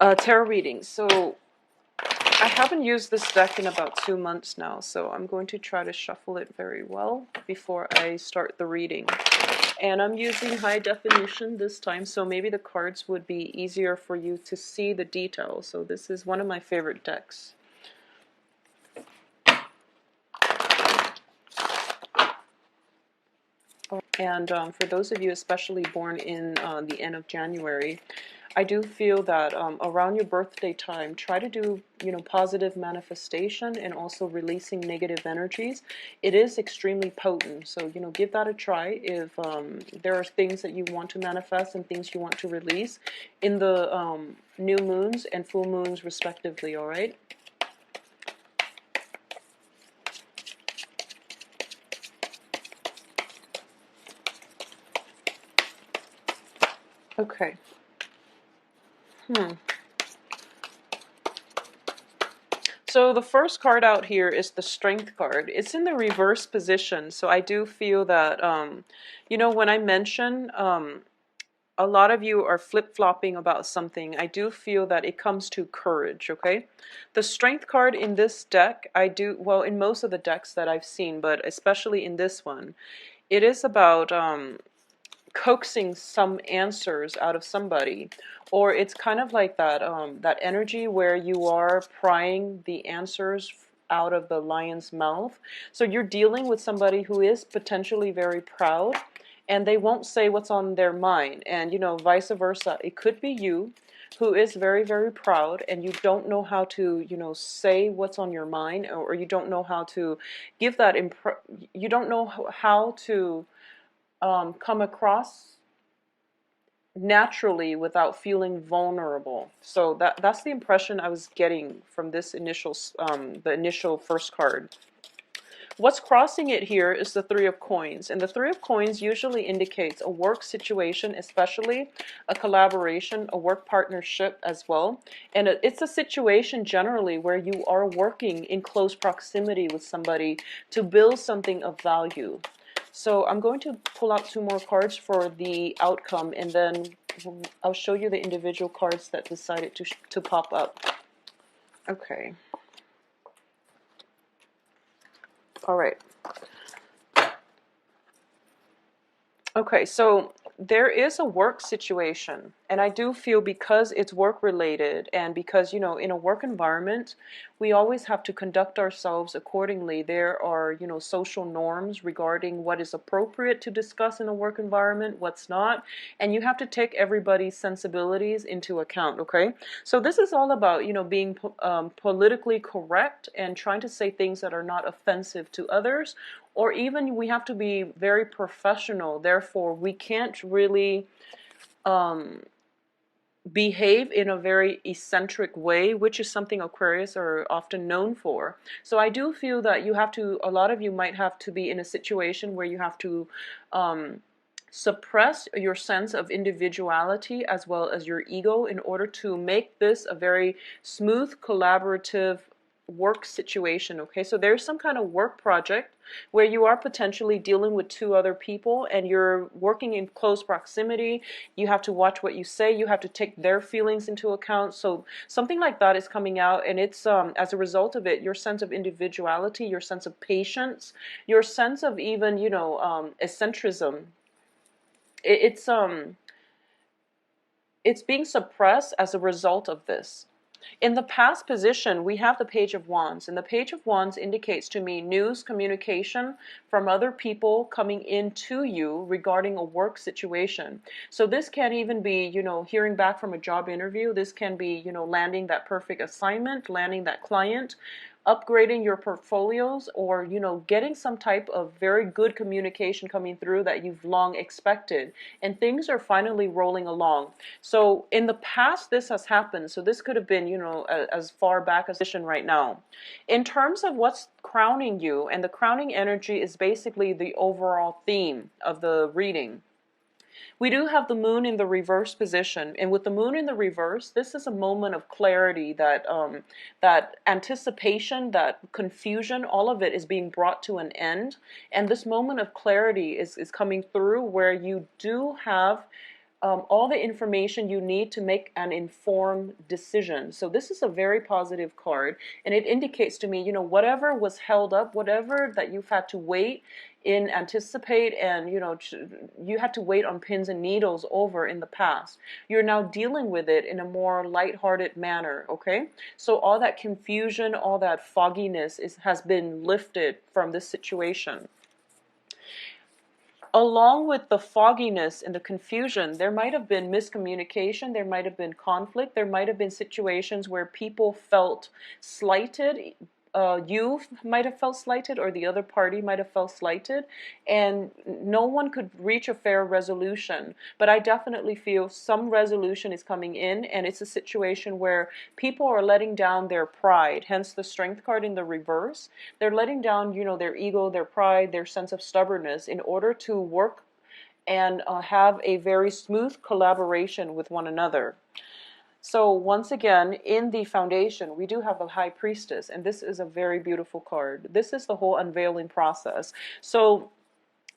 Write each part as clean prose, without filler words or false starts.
Tarot reading. So I haven't used this deck in about 2 months now, so I'm going to try to shuffle it very well before I start the reading. And I'm using high definition this time, so maybe the cards would be easier for you to see the details. So this is one of my favorite decks. And for those of you especially born in the end of January, I do feel that around your birthday time, try to do, positive manifestation and also releasing negative energies. It is extremely potent. So, give that a try if there are things that you want to manifest and things you want to release in the new moons and full moons respectively, all right? Okay. So the first card out here is the Strength card. It's in the reverse position, so I do feel that, when I mention a lot of you are flip-flopping about something, I do feel that it comes to courage, okay? The Strength card in this deck, well, in most of the decks that I've seen, but especially in this one, it is about coaxing some answers out of somebody, or it's kind of like that that energy where you are prying the answers out of the lion's mouth. So you're dealing with somebody who is potentially very proud, and they won't say what's on their mind, and vice versa. It could be you who is very, very proud, and you don't know how to say what's on your mind, or you don't know how to give that you don't know how to come across naturally without feeling vulnerable. So that's the impression I was getting from this the initial first card. What's crossing it here is the Three of Coins, and the Three of Coins usually indicates a work situation, especially a collaboration, a work partnership as well. And it's a situation generally where you are working in close proximity with somebody to build something of value. So I'm going to pull out 2 more cards for the outcome, and then I'll show you the individual cards that decided to pop up. Okay. All right. Okay, so there is a work situation, and I do feel because it's work related, and because, in a work environment, we always have to conduct ourselves accordingly. There are, social norms regarding what is appropriate to discuss in a work environment, what's not, and you have to take everybody's sensibilities into account, okay? So this is all about, being politically correct and trying to say things that are not offensive to others, or even we have to be very professional. Therefore, we can't really behave in a very eccentric way, which is something Aquarius are often known for. So I do feel that a lot of you might have to be in a situation where you have to suppress your sense of individuality as well as your ego in order to make this a very smooth, collaborative work situation, okay? So there's some kind of work project where you are potentially dealing with 2 other people, and you're working in close proximity. You have to watch what you say. You have to take their feelings into account. So something like that is coming out, and it's as a result of it, your sense of individuality, your sense of patience, your sense of even, eccentricism, it's being suppressed as a result of this. In the past position, we have the Page of Wands, and the Page of Wands indicates to me news, communication from other people coming into you regarding a work situation. So this can even be, hearing back from a job interview. This can be, landing that perfect assignment, landing that client, upgrading your portfolios, or getting some type of very good communication coming through that you've long expected, and things are finally rolling along. So in the past this has happened, so this could have been as far back as right now. In terms of what's crowning you, and the crowning energy is basically the overall theme of the reading. We do have the moon in the reverse position, and with the moon in the reverse, this is a moment of clarity, that that anticipation, that confusion, all of it is being brought to an end, and this moment of clarity is coming through where you do have all the information you need to make an informed decision. So this is a very positive card, and it indicates to me, whatever was held up, whatever that you've had to wait in anticipate, and you had to wait on pins and needles over in the past, you're now dealing with it in a more lighthearted manner. Okay, so all that confusion, all that fogginess has been lifted from this situation. Along with the fogginess and the confusion, there might have been miscommunication, there might have been conflict, there might have been situations where people felt slighted. You might have felt slighted, or the other party might have felt slighted, and no one could reach a fair resolution. But I definitely feel some resolution is coming in, and it's a situation where people are letting down their pride, hence the Strength card in the reverse. They're letting down, their ego, their pride, their sense of stubbornness in order to work and have a very smooth collaboration with one another. So once again, in the foundation, we do have the High Priestess, and this is a very beautiful card. This is the whole unveiling process. So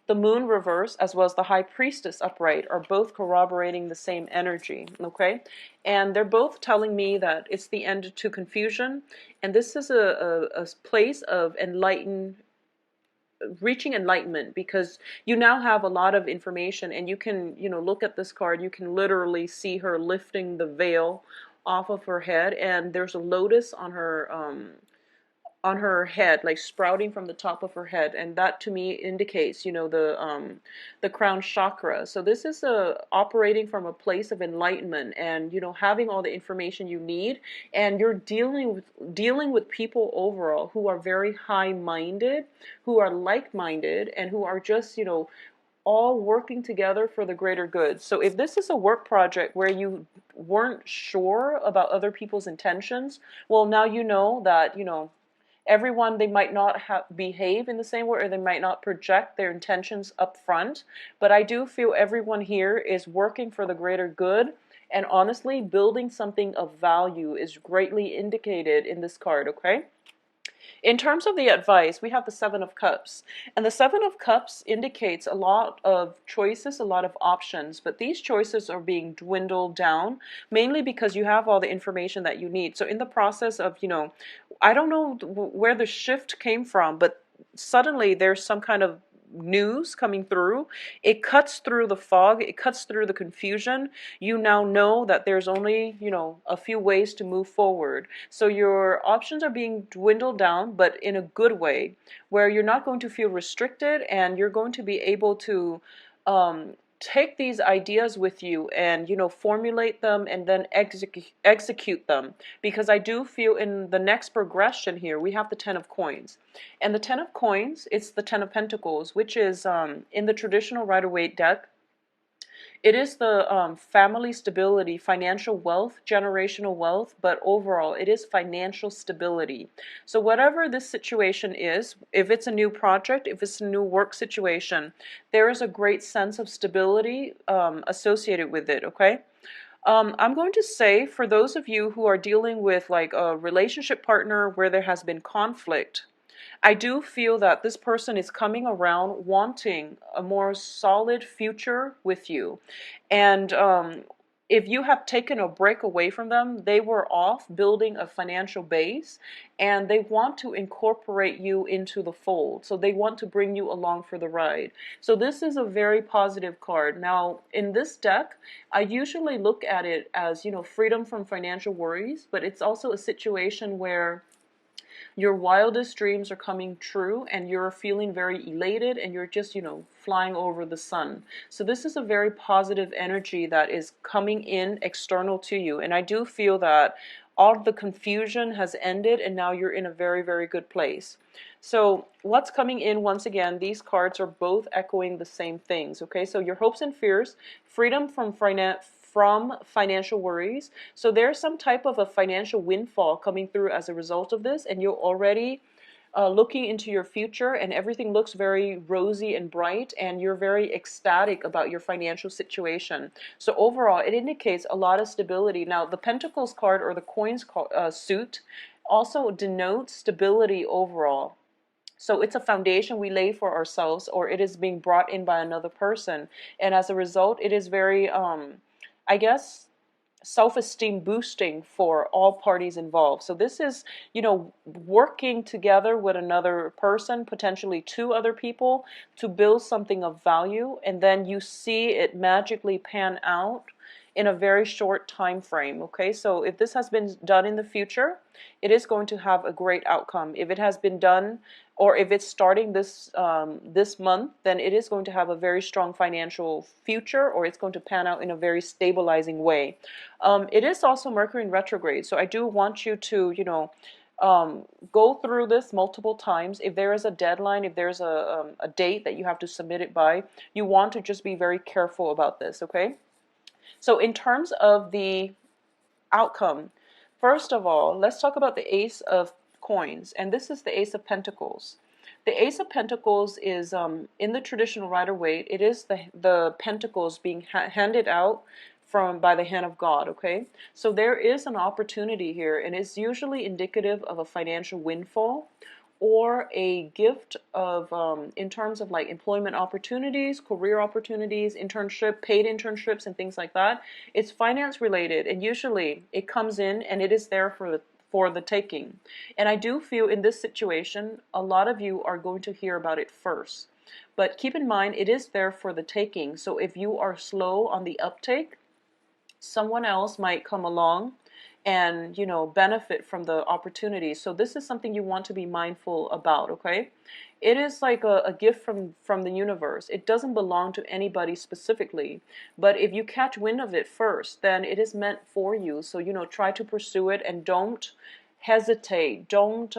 the Moon reverse as well as the High Priestess upright are both corroborating the same energy, okay? And they're both telling me that it's the end to confusion, and this is a place of reaching enlightenment, because you now have a lot of information, and you can look at this card, you can literally see her lifting the veil off of her head, and there's a lotus on her head, like sprouting from the top of her head, and that to me indicates the crown chakra. So this is operating from a place of enlightenment, and having all the information you need, and you're dealing with people overall who are very high-minded, who are like-minded, and who are just all working together for the greater good. So if this is a work project where you weren't sure about other people's intentions, well, now you know that everyone, they might not behave in the same way, or they might not project their intentions up front, but I do feel everyone here is working for the greater good, and honestly, building something of value is greatly indicated in this card, okay? In terms of the advice, we have the Seven of Cups. And the Seven of Cups indicates a lot of choices, a lot of options, but these choices are being dwindled down, mainly because you have all the information that you need. So in the process of, I don't know where the shift came from, but suddenly there's some kind of news coming through. It cuts through the fog, it cuts through the confusion. You now know that there's only a few ways to move forward, so your options are being dwindled down, but in a good way, where you're not going to feel restricted, and you're going to be able to take these ideas with you and formulate them and then execute them, because I do feel in the next progression here we have the Ten of Coins, and the Ten of Coins, it's the Ten of Pentacles, which is in the traditional Rider-Waite deck. It is the family stability, financial wealth, generational wealth, but overall it is financial stability. So whatever this situation is, if it's a new project, if it's a new work situation, there is a great sense of stability associated with it, okay? I'm going to say, for those of you who are dealing with like a relationship partner where there has been conflict, I do feel that this person is coming around wanting a more solid future with you. And if you have taken a break away from them, they were off building a financial base, and they want to incorporate you into the fold. So they want to bring you along for the ride. So this is a very positive card. Now, in this deck, I usually look at it as, freedom from financial worries, but it's also a situation where your wildest dreams are coming true, and you're feeling very elated, and you're just, flying over the sun. So this is a very positive energy that is coming in external to you. And I do feel that all of the confusion has ended, and now you're in a very, very good place. So what's coming in, once again, these cards are both echoing the same things, okay? So your hopes and fears, freedom from financial worries. So there's some type of a financial windfall coming through as a result of this, and you're already looking into your future, and everything looks very rosy and bright, and you're very ecstatic about your financial situation. So overall, it indicates a lot of stability. Now, the Pentacles card, or the Coins suit, also denotes stability overall. So it's a foundation we lay for ourselves, or it is being brought in by another person. And as a result, it is very, I guess, self-esteem boosting for all parties involved. So this is, working together with another person, potentially two other people, to build something of value, and then you see it magically pan out in a very short time frame. Okay, so if this has been done in the future, it is going to have a great outcome. If it has been done, or if it's starting this month, then it is going to have a very strong financial future, or it's going to pan out in a very stabilizing way. It is also Mercury in retrograde, so I do want you to, go through this multiple times. If there is a deadline, if there's a date that you have to submit it by, you want to just be very careful about this, okay? So in terms of the outcome, first of all, let's talk about the Ace of Coins, and this is the Ace of Pentacles. The Ace of Pentacles is, in the traditional Rider-Waite, it is the pentacles being handed out by the hand of God, okay? So there is an opportunity here, and it's usually indicative of a financial windfall or a gift of, in terms of like employment opportunities, career opportunities, paid internships, and things like that. It's finance related, and usually it comes in and it is there for the taking. And I do feel in this situation, a lot of you are going to hear about it first. But keep in mind, it is there for the taking. So if you are slow on the uptake, someone else might come along and, benefit from the opportunity. So this is something you want to be mindful about, okay? It is like a gift from the universe. It doesn't belong to anybody specifically, but if you catch wind of it first, then it is meant for you. So, try to pursue it and don't hesitate. Don't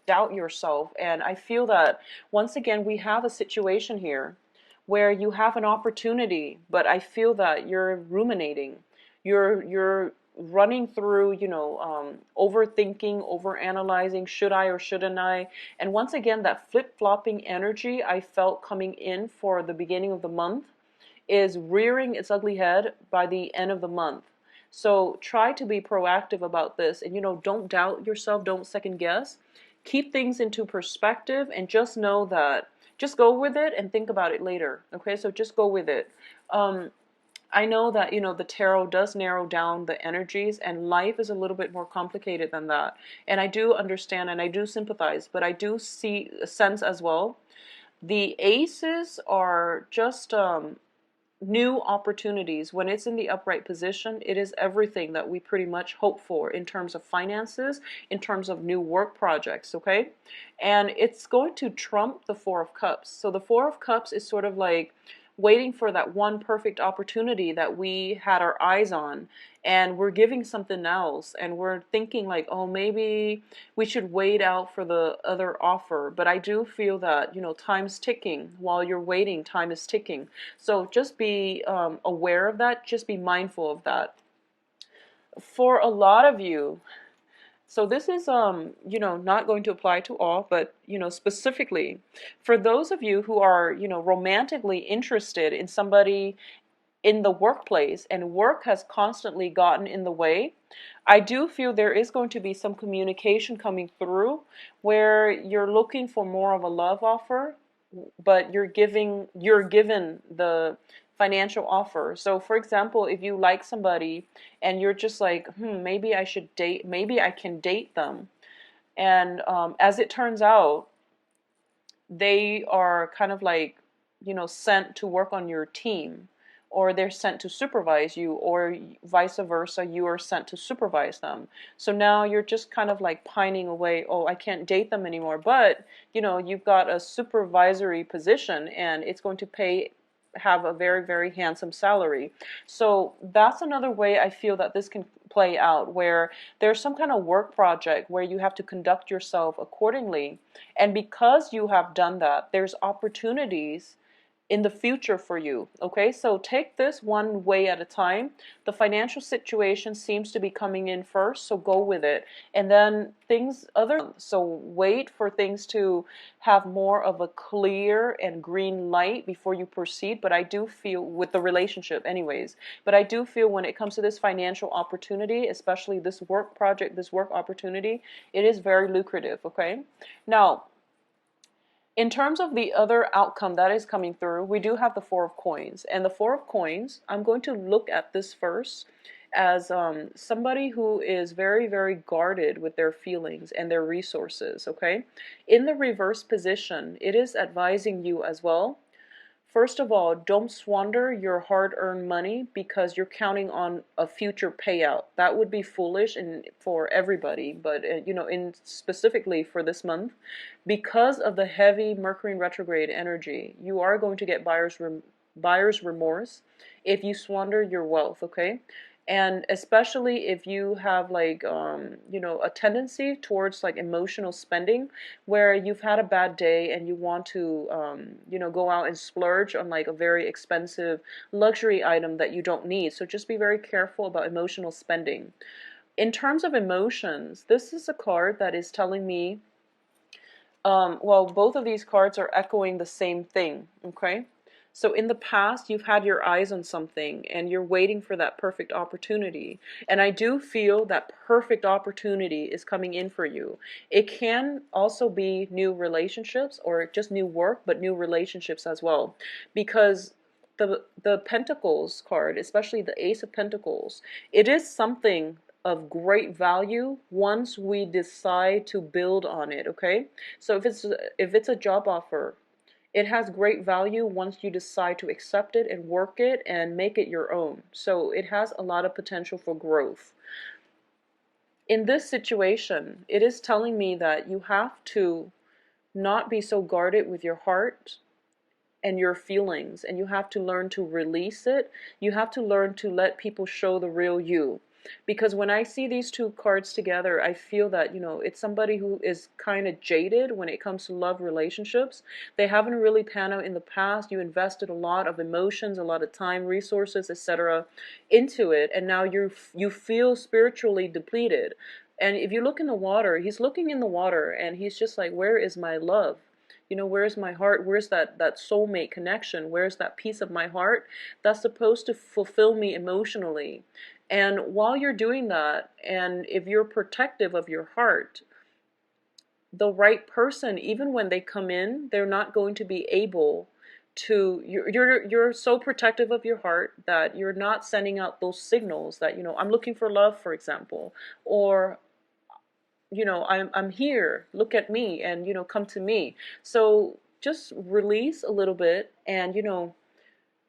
doubt yourself. And I feel that, once again, we have a situation here where you have an opportunity, but I feel that you're ruminating. You're running through, overthinking, overanalyzing, should I or shouldn't I? And once again, that flip-flopping energy I felt coming in for the beginning of the month is rearing its ugly head by the end of the month. So try to be proactive about this, and, don't doubt yourself, don't second guess. Keep things into perspective, and just know that, just go with it and think about it later. Okay, so just go with it. I know that, the tarot does narrow down the energies, and life is a little bit more complicated than that. And I do understand and I do sympathize, but I do see a sense as well. The aces are just new opportunities. When it's in the upright position, it is everything that we pretty much hope for in terms of finances, in terms of new work projects, okay? And it's going to trump the Four of Cups. So the Four of Cups is sort of like waiting for that one perfect opportunity that we had our eyes on, and we're giving something else, and we're thinking like, oh, maybe we should wait out for the other offer. But I do feel that, time's ticking. While you're waiting, time is ticking. So just be aware of that. Just be mindful of that. For a lot of you, so this is, not going to apply to all, but, specifically for those of you who are, romantically interested in somebody in the workplace, and work has constantly gotten in the way, I do feel there is going to be some communication coming through where you're looking for more of a love offer, but you're given the financial offer. So for example, if you like somebody and you're just like, maybe I should date, maybe I can date them. And as it turns out, they are kind of like, sent to work on your team, or they're sent to supervise you, or vice versa, you are sent to supervise them. So now you're just kind of like pining away, oh, I can't date them anymore. But, you've got a supervisory position, and it's going to have a very, very handsome salary. So that's another way I feel that this can play out, where there's some kind of work project where you have to conduct yourself accordingly. And because you have done that, there's opportunities in the future for you. Okay, so take this one way at a time. The financial situation seems to be coming in first, so go with it. And then so wait for things to have more of a clear and green light before you proceed. But I do feel, with the relationship anyways, but I do feel when it comes to this financial opportunity, especially this work project, this work opportunity, it is very lucrative. Okay, now In terms of the other outcome that is coming through, we do have the Four of Coins. And the Four of Coins, I'm going to look at this first as somebody who is very, very guarded with their feelings and their resources, okay? In the reverse position, it is advising you as well. First of all, don't squander your hard-earned money because you're counting on a future payout. That would be foolish and for everybody, but in specifically for this month, because of the heavy Mercury in retrograde energy, you are going to get buyer's remorse if you squander your wealth, okay? And especially if you have like a tendency towards like emotional spending, where you've had a bad day and you want to go out and splurge on like a very expensive luxury item that you don't need. So just be very careful about emotional spending. In terms of emotions, this is a card that is telling me, well, both of these cards are echoing the same thing, okay? So in the past, you've had your eyes on something and you're waiting for that perfect opportunity. And I do feel that perfect opportunity is coming in for you. It can also be new relationships or just new work, but new relationships as well. Because the Pentacles card, especially the Ace of Pentacles, it is something of great value once we decide to build on it, okay? So if it's a job offer, it has great value once you decide to accept it and work it and make it your own. So it has a lot of potential for growth. In this situation, it is telling me that you have to not be so guarded with your heart and your feelings, and you have to learn to release it. You have to learn to let people show the real you. Because when I see these two cards together, I feel that, it's somebody who is kind of jaded when it comes to love relationships. They haven't really panned out in the past. You invested a lot of emotions, a lot of time, resources, etc. into it, and now you feel spiritually depleted. And if you look in the water, he's looking in the water and he's just like, where is my love? Where's my heart? Where's that soulmate connection? Where's that piece of my heart that's supposed to fulfill me emotionally? And while you're doing that, and if you're protective of your heart, the right person, even when they come in, they're not going to be able to, you're so protective of your heart that you're not sending out those signals that, I'm looking for love, for example, or I'm here, look at me, and come to me. So just release a little bit and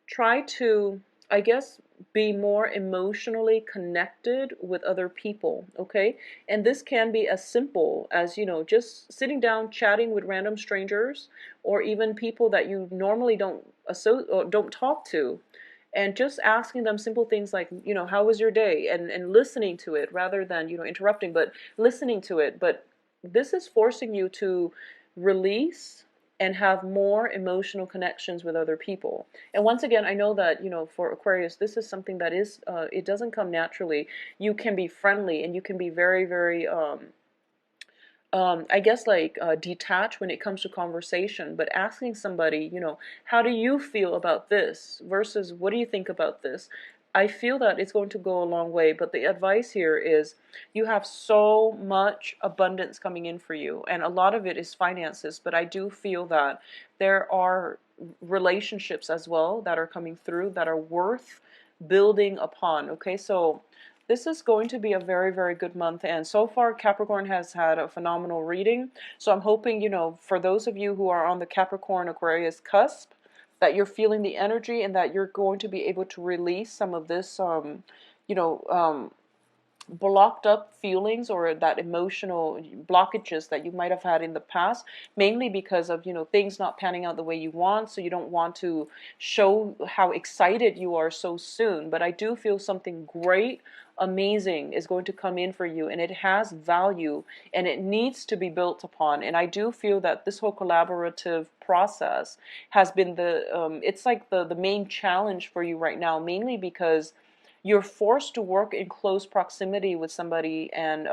try to, I guess, be more emotionally connected with other people, okay? And this can be as simple as, just sitting down chatting with random strangers, or even people that you normally don't talk to, and just asking them simple things like, how was your day? And listening to it rather than, interrupting, but listening to it. But this is forcing you to release and have more emotional connections with other people. And once again, I know that, for Aquarius, this is something that is, it doesn't come naturally. You can be friendly and you can be very, very, I guess like detached when it comes to conversation, but asking somebody, how do you feel about this versus what do you think about this? I feel that it's going to go a long way, but the advice here is you have so much abundance coming in for you, and a lot of it is finances, but I do feel that there are relationships as well that are coming through that are worth building upon, okay? So this is going to be a very, very good month, and so far Capricorn has had a phenomenal reading. So I'm hoping, for those of you who are on the Capricorn Aquarius cusp, that you're feeling the energy and that you're going to be able to release some of this, blocked up feelings or that emotional blockages that you might have had in the past, mainly because of things not panning out the way you want, so you don't want to show how excited you are so soon. But I do feel something great, amazing is going to come in for you, and it has value and it needs to be built upon. And I do feel that this whole collaborative process has been it's like the main challenge for you right now, mainly because you're forced to work in close proximity with somebody, and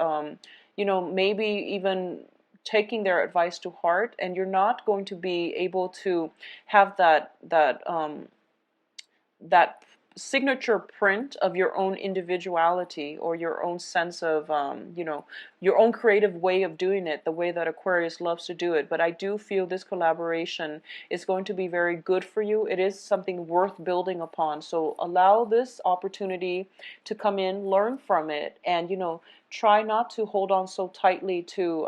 maybe even taking their advice to heart, and you're not going to be able to have that signature print of your own individuality or your own sense of, you know, your own creative way of doing it, the way that Aquarius loves to do it. But I do feel this collaboration is going to be very good for you. It is something worth building upon. So allow this opportunity to come in, learn from it, and, you know, try not to hold on so tightly to,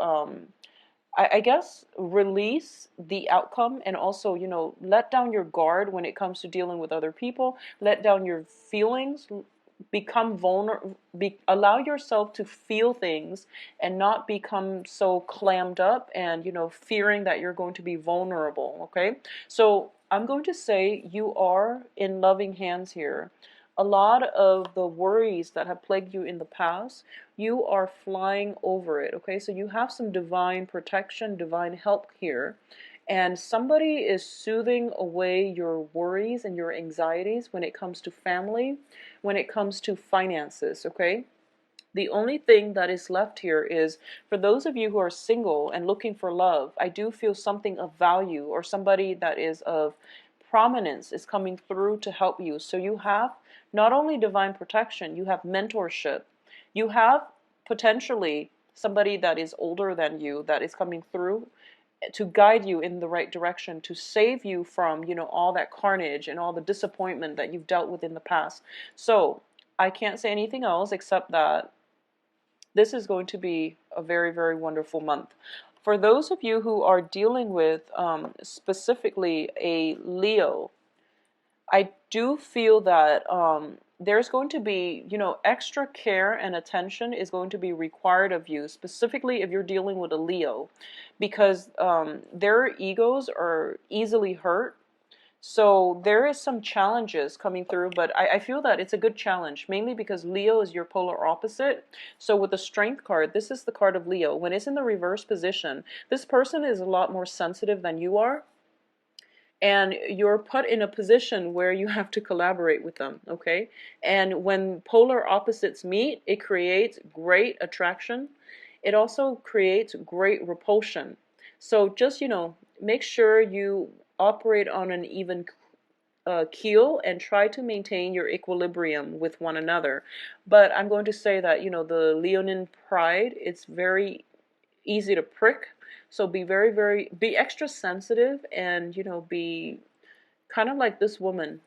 I guess, release the outcome, and also, you know, let down your guard when it comes to dealing with other people. Let down your feelings, become vulnerable, allow yourself to feel things and not become so clammed up and, you know, fearing that you're going to be vulnerable, okay? So I'm going to say you are in loving hands here. A lot of the worries that have plagued you in the past, you are flying over it, okay? So you have some divine protection, divine help here. And somebody is soothing away your worries and your anxieties when it comes to family, when it comes to finances, okay? The only thing that is left here is for those of you who are single and looking for love, I do feel something of value or somebody that is of prominence is coming through to help you. So you have not only divine protection, you have mentorship. You have potentially somebody that is older than you that is coming through to guide you in the right direction, to save you from, you know, all that carnage and all the disappointment that you've dealt with in the past. So I can't say anything else except that this is going to be a very, very wonderful month. For those of you who are dealing with specifically a Leo, I do feel that there's going to be, you know, extra care and attention is going to be required of you, specifically if you're dealing with a Leo, because their egos are easily hurt. So there is some challenges coming through, but I feel that it's a good challenge, mainly because Leo is your polar opposite. So with the Strength card, this is the card of Leo. When it's in the reverse position, this person is a lot more sensitive than you are. And you're put in a position where you have to collaborate with them, okay? And when polar opposites meet, it creates great attraction. It also creates great repulsion. So just, you know, make sure you operate on an even keel and try to maintain your equilibrium with one another. But I'm going to say that, you know, the Leonine pride, it's very easy to prick. So be very, be extra sensitive and, you know, be kind of like this woman.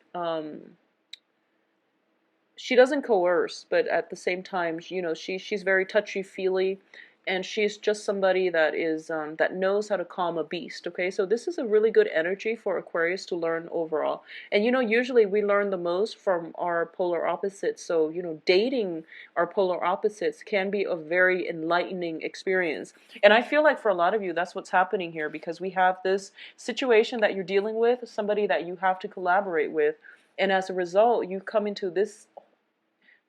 She doesn't coerce, but at the same time, you know, she's very touchy-feely, and she's just somebody that is that knows how to calm a beast. Okay, so this is a really good energy for Aquarius to learn overall. And you know, usually we learn the most from our polar opposites. So you know, dating our polar opposites can be a very enlightening experience. And I feel like for a lot of you, that's what's happening here, because we have this situation that you're dealing with, somebody that you have to collaborate with, and as a result, you come into this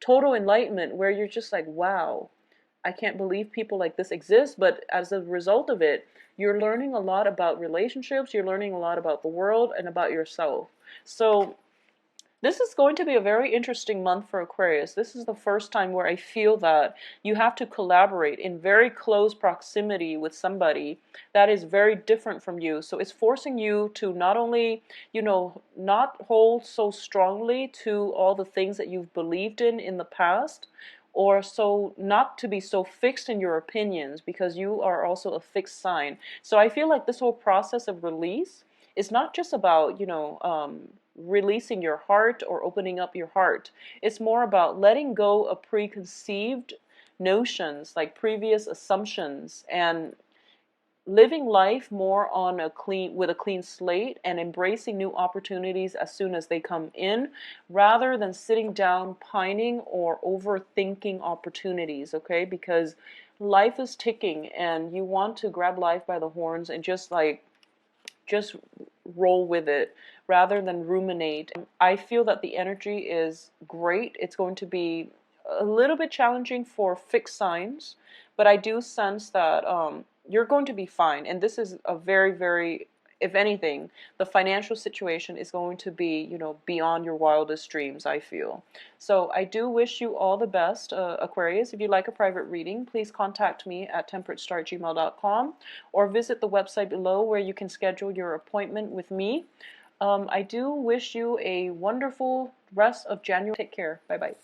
total enlightenment where you're just like, wow, I can't believe people like this exist. But as a result of it, you're learning a lot about relationships, you're learning a lot about the world and about yourself. So this is going to be a very interesting month for Aquarius. This is the first time where I feel that you have to collaborate in very close proximity with somebody that is very different from you. So it's forcing you to not only, you know, not hold so strongly to all the things that you've believed in the past, or so not to be so fixed in your opinions, because you are also a fixed sign. So I feel like this whole process of release is not just about, you know, releasing your heart or opening up your heart. It's more about letting go of preconceived notions, like previous assumptions, and living life more on with a clean slate and embracing new opportunities as soon as they come in, rather than sitting down pining or overthinking opportunities, okay? Because life is ticking and you want to grab life by the horns and just roll with it rather than ruminate. I feel that the energy is great. It's going to be a little bit challenging for fixed signs, but I do sense that you're going to be fine. And this is a very, very, if anything, the financial situation is going to be, you know, beyond your wildest dreams, I feel. So I do wish you all the best, Aquarius. If you'd like a private reading, please contact me at temperatestar@gmail.com or visit the website below where you can schedule your appointment with me. I do wish you a wonderful rest of January. Take care. Bye bye.